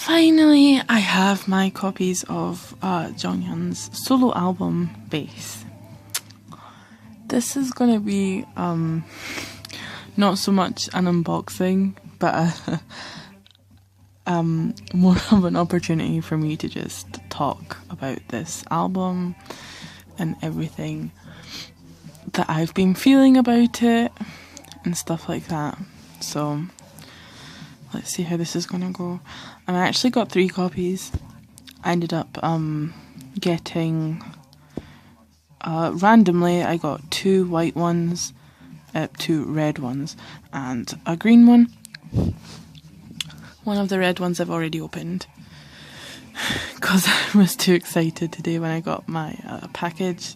Finally, I have my copies of Jonghyun's solo album, Bass. This is gonna be not so much an unboxing, but more of an opportunity for me to just talk about this album and everything that I've been feeling about it and stuff like that. So let's see how this is gonna go. And I actually got 3 copies. I ended up getting randomly I got 2 white ones, 2 red ones, and a green one. One of the red ones I've already opened because I was too excited today when I got my package,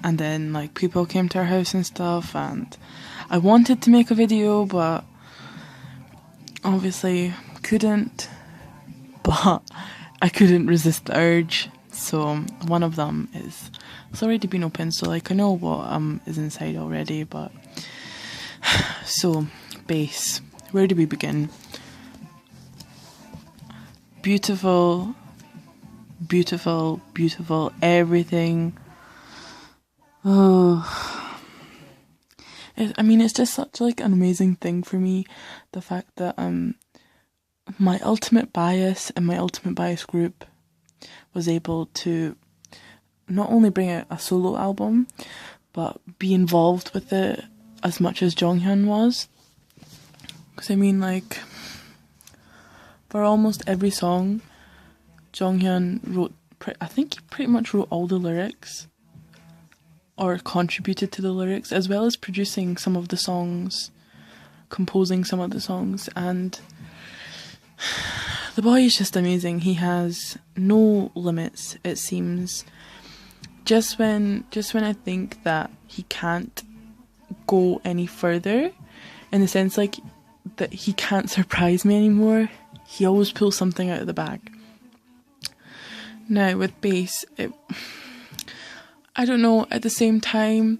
and then like people came to our house and stuff, and I wanted to make a video but obviously couldn't, but I couldn't resist the urge. So one of them it's already been opened, so like I know what is inside already. But so Bass, where do we begin? Beautiful, beautiful, beautiful, everything. Oh, I mean, it's just such like an amazing thing for me, the fact that my Ultimate Bias and my Ultimate Bias group was able to not only bring out a solo album, but be involved with it as much as Jonghyun was. Because I mean, like, for almost every song, Jonghyun wrote, I think he pretty much wrote all the lyrics, or contributed to the lyrics, as well as producing some of the songs, composing some of the songs, and the boy is just amazing. He has no limits, it seems. Just when I think that he can't go any further, in the sense like that he can't surprise me anymore, he always pulls something out of the bag. Now with Bass, I don't know, at the same time,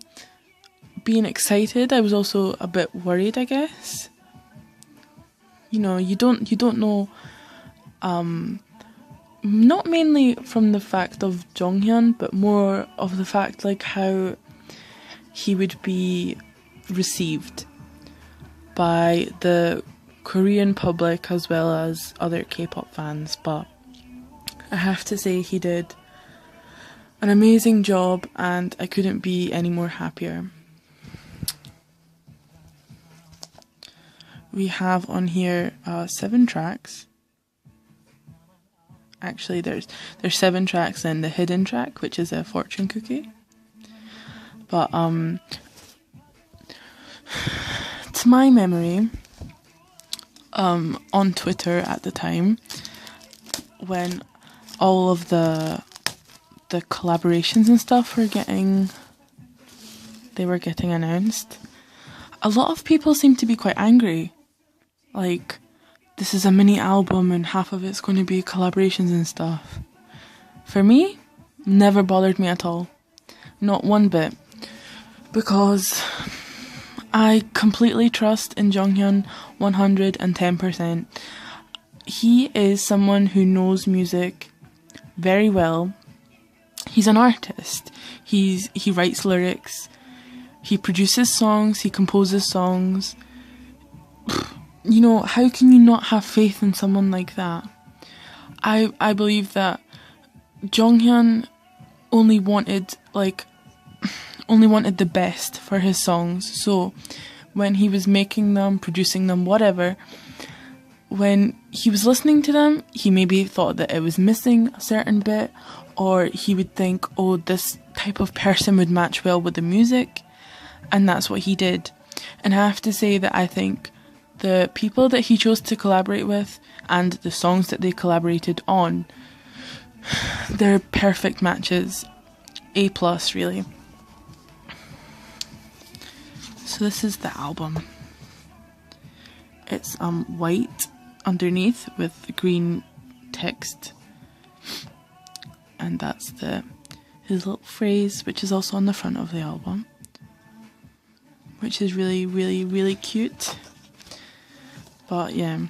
being excited, I was also a bit worried, I guess. You know, you don't know, not mainly from the fact of Jonghyun, but more of the fact like how he would be received by the Korean public as well as other K-pop fans. But I have to say he did an amazing job, and I couldn't be any more happier. We have on here 7 tracks. Actually, there's 7 tracks and the hidden track, which is a fortune cookie. But to my memory, on Twitter at the time, when all of the collaborations and stuff were getting announced, a lot of people seemed to be quite angry. Like, this is a mini album and half of it's going to be collaborations and stuff. For me, never bothered me at all. Not one bit. Because I completely trust in Jonghyun 110%. He is someone who knows music very well. He's an artist. He writes lyrics. He produces songs. He composes songs. You know, how can you not have faith in someone like that? I believe that Jonghyun only wanted the best for his songs. So when he was making them, producing them, whatever, when he was listening to them, he maybe thought that it was missing a certain bit, or he would think, oh, this type of person would match well with the music, and that's what he did. And I have to say that I think the people that he chose to collaborate with and the songs that they collaborated on, they're perfect matches. A+, really. So this is the album. It's white underneath with green text, and that's his little phrase, which is also on the front of the album, which is really, really, really cute. But yeah,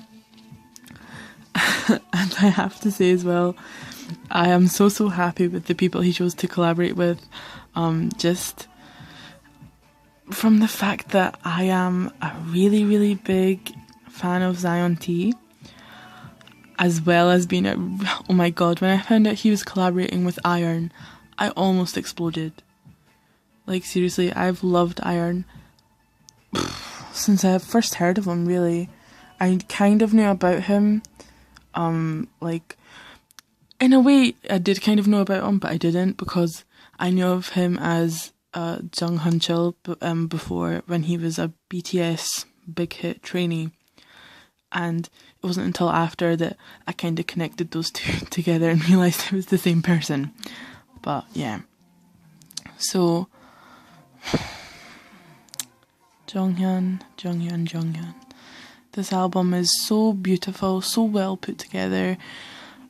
And I have to say as well, I am so happy with the people he chose to collaborate with. Just from the fact that I am a really big fan of Zion T, as well as being oh my god, when I found out he was collaborating with Iron, I almost exploded. Like, seriously, I've loved Iron since I first heard of him, really. I kind of knew about him, like, in a way, I did kind of know about him, but I didn't, because I knew of him as Jonghyun before, when he was a BTS big hit trainee. And it wasn't until after that I kind of connected those two together and realised it was the same person. But yeah. So, Jonghyun. This album is so beautiful, so well put together.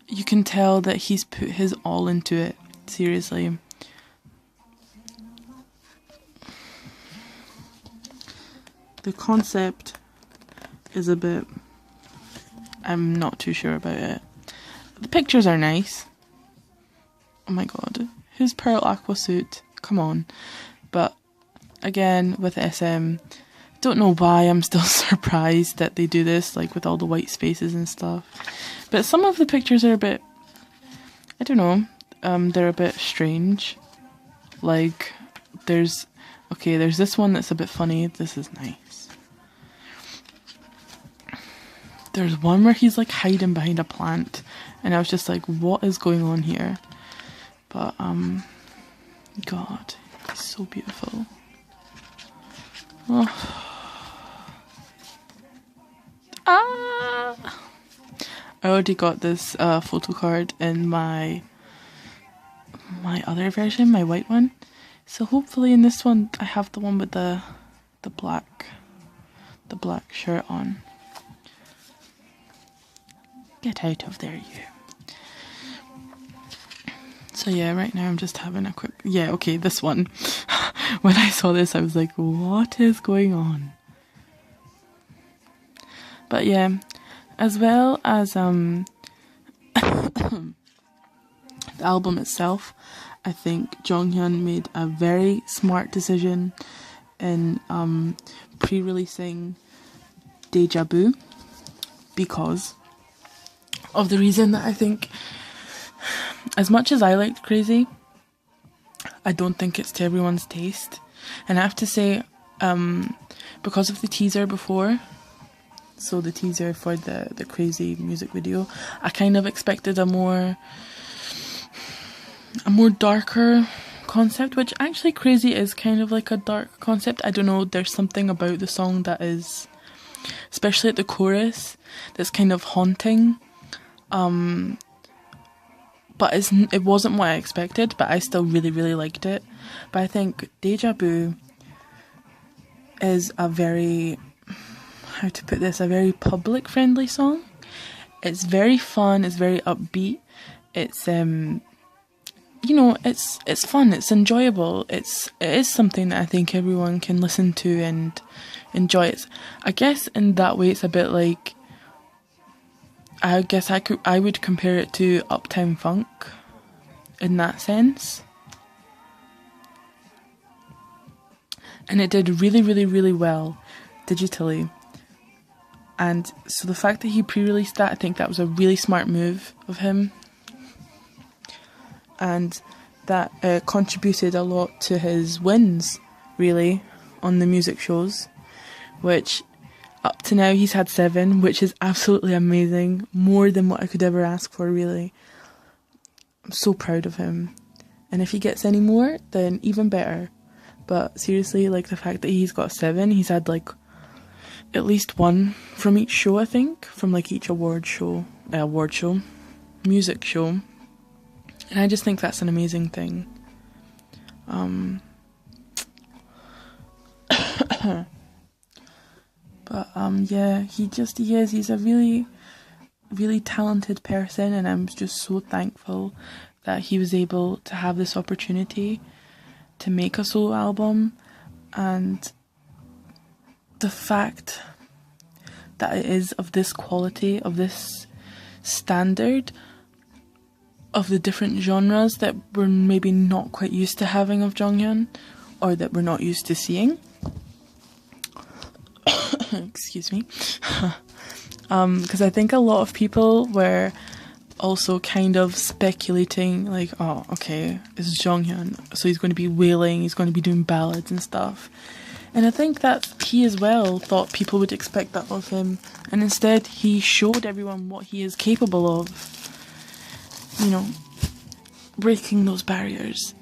You can tell that he's put his all into it, seriously. The concept is a bit... I'm not too sure about it. The pictures are nice. Oh my god. His pearl aqua suit. Come on. But again, with SM, don't know why I'm still surprised that they do this, like with all the white spaces and stuff. But some of the pictures are a bit... I don't know. They're a bit strange. Like, there's this one that's a bit funny. This is nice. There's one where he's like hiding behind a plant, and I was just like, what is going on here? But god, he's so beautiful. Oh. I already got this photo card in my other version, my white one. So hopefully in this one I have the one with the black shirt on. Get out of there, you. So yeah, right now I'm just having a quick... Yeah, okay, this one. When I saw this, I was like, what is going on? But yeah, as well as the album itself, I think Jonghyun made a very smart decision in pre-releasing Deja Vu, because of the reason that I think, as much as I liked Crazy, I don't think it's to everyone's taste. And I have to say, because of the teaser before, so the teaser for the Crazy music video, I kind of expected a more darker concept, which actually Crazy is kind of like a dark concept. I don't know, there's something about the song that is, especially at the chorus, that's kind of haunting. But it wasn't what I expected, but I still really liked it. But I think Deja Vu is a very, how to put this, a very public friendly song. It's very fun, it's very upbeat, it's it's fun, it's enjoyable, it is something that I think everyone can listen to and enjoy. I guess in that way it's a bit like, I guess I would compare it to Uptown Funk in that sense. And it did really well digitally. And so the fact that he pre-released that, I think that was a really smart move of him. And that contributed a lot to his wins, really, on the music shows, which... Up to now, he's had 7, which is absolutely amazing. More than what I could ever ask for, really. I'm so proud of him. And if he gets any more, then even better. But seriously, like, the fact that he's got 7, he's had, like, at least 1 from each show, I think. From, like, each music show. And I just think that's an amazing thing. But yeah, he's a really talented person, and I'm just so thankful that he was able to have this opportunity to make a solo album. And the fact that it is of this quality, of this standard of the different genres that we're maybe not quite used to having of Jonghyun, or that we're not used to seeing. Excuse me. Because I think a lot of people were also kind of speculating, like, oh, okay, it's Jonghyun, so he's going to be wailing, he's going to be doing ballads and stuff. And I think that he as well thought people would expect that of him, and instead he showed everyone what he is capable of, you know, breaking those barriers.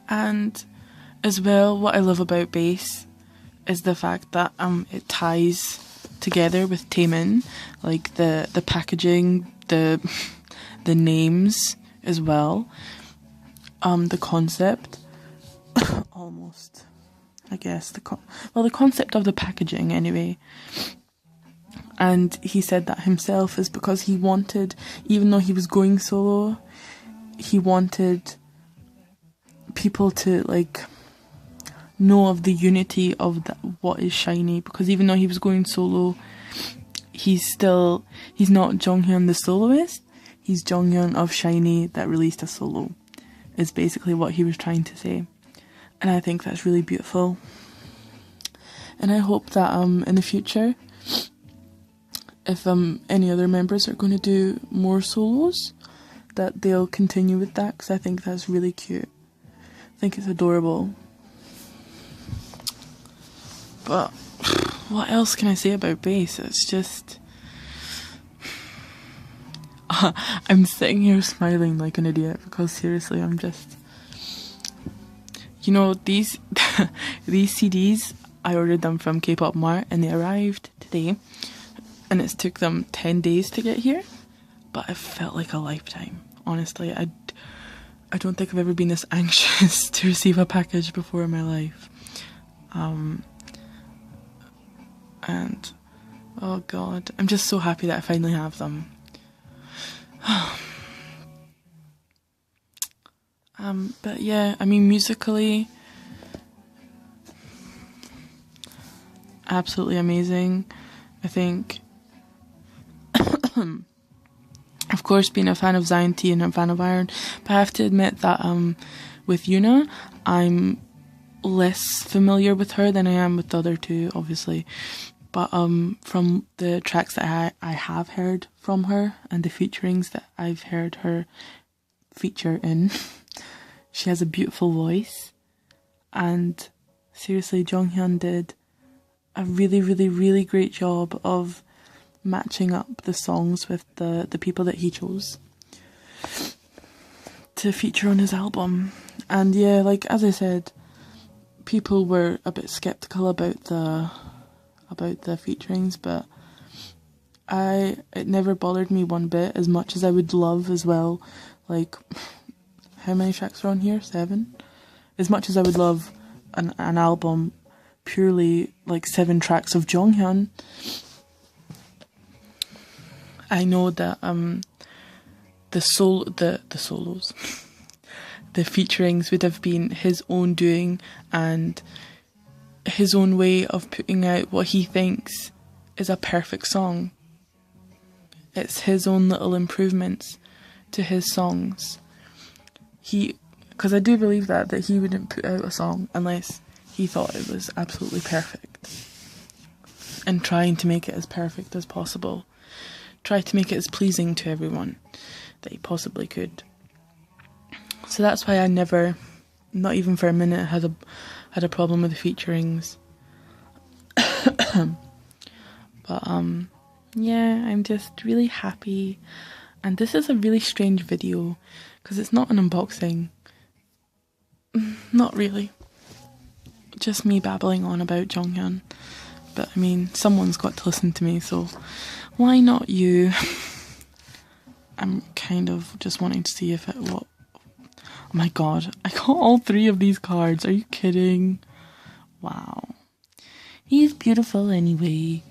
And as well, what I love about bass is the fact that it ties together with Taemin, like the packaging, the names as well, the concept, almost, I guess, the concept of the packaging anyway. And he said that himself is because he wanted, even though he was going solo, he wanted people to like know of the unity of what is SHINee, because even though he was going solo, he's not Jonghyun the soloist, he's Jonghyun of SHINee that released a solo, is basically what he was trying to say. And I think that's really beautiful, and I hope that in the future, if any other members are going to do more solos, that they'll continue with that, because I think that's really cute. I think it's adorable. But what else can I say about bass? It's just... I'm sitting here smiling like an idiot, because seriously, I'm just... You know, these these CDs, I ordered them from K-Pop Mart, and they arrived today, and it took them 10 days to get here, but it felt like a lifetime. Honestly, I don't think I've ever been this anxious to receive a package before in my life. And oh god, I'm just so happy that I finally have them. But yeah, I mean, musically, absolutely amazing. I think, of course, being a fan of Zion T and a fan of Iron, but I have to admit that with Yuna, I'm less familiar with her than I am with the other two, obviously. But from the tracks that I have heard from her, and the featurings that I've heard her feature in, she has a beautiful voice. And seriously, Jonghyun did a really, really, really great job of matching up the songs with the people that he chose to feature on his album. And yeah, like as I said, people were a bit skeptical about the featurings, but it never bothered me one bit, as much as I would love as well, like, how many tracks are on here? 7? As much as I would love an album purely like 7 tracks of Jonghyun, I know that the solos the featurings would have been his own doing, and his own way of putting out what he thinks is a perfect song. It's his own little improvements to his songs. Because I do believe that he wouldn't put out a song unless he thought it was absolutely perfect, and trying to make it as perfect as possible. Try to make it as pleasing to everyone that he possibly could. So that's why I never, not even for a minute, had a problem with the featurings. But yeah, I'm just really happy. And this is a really strange video, because it's not an unboxing. Not really. Just me babbling on about Jonghyun. But I mean, someone's got to listen to me, so why not you? I'm kind of just wanting to see if oh my god, I got all 3 of these cards. Are you kidding? Wow. He's beautiful anyway.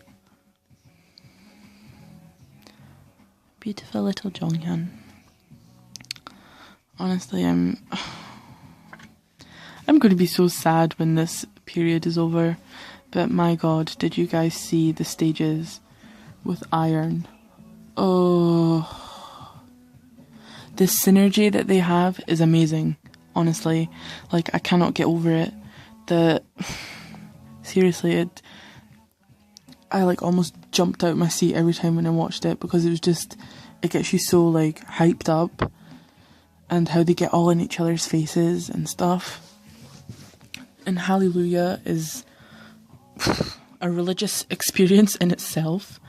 Beautiful little Jonghyun. Honestly, I'm going to be so sad when this period is over. But my god, did you guys see the stages with iron. Oh, the synergy that they have is amazing, honestly. Like, I cannot get over it. Seriously, I like almost jumped out my seat every time when I watched it, because it gets you so like hyped up, and how they get all in each other's faces and stuff. And Hallelujah is a religious experience in itself.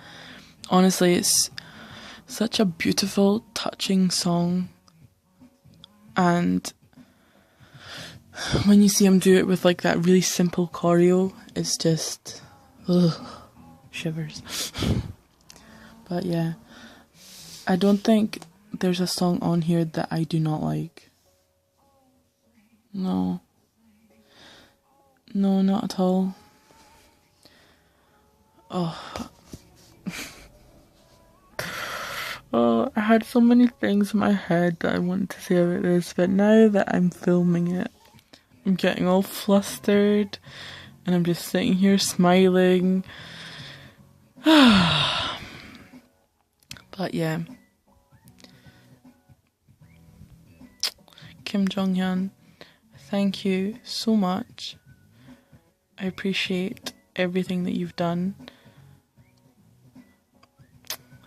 Honestly, it's such a beautiful, touching song. And when you see him do it with like that really simple choreo, it's just shivers. But yeah, I don't think there's a song on here that I do not like. No, not at all. Oh, I had so many things in my head that I wanted to say about this, but now that I'm filming it, I'm getting all flustered, and I'm just sitting here smiling. But yeah, Kim Jonghyun, thank you so much. I appreciate everything that you've done,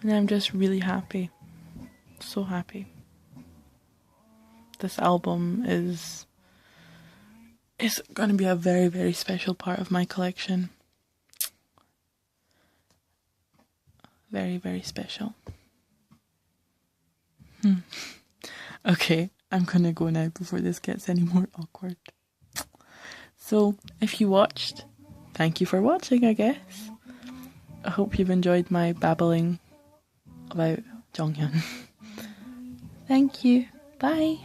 and I'm just really happy, so happy. This album is going to be a very, very special part of my collection. Very, very special. Okay, I'm gonna go now before this gets any more awkward. So, if you watched, thank you for watching, I guess. I hope you've enjoyed my babbling about Jonghyun. Thank you. Bye.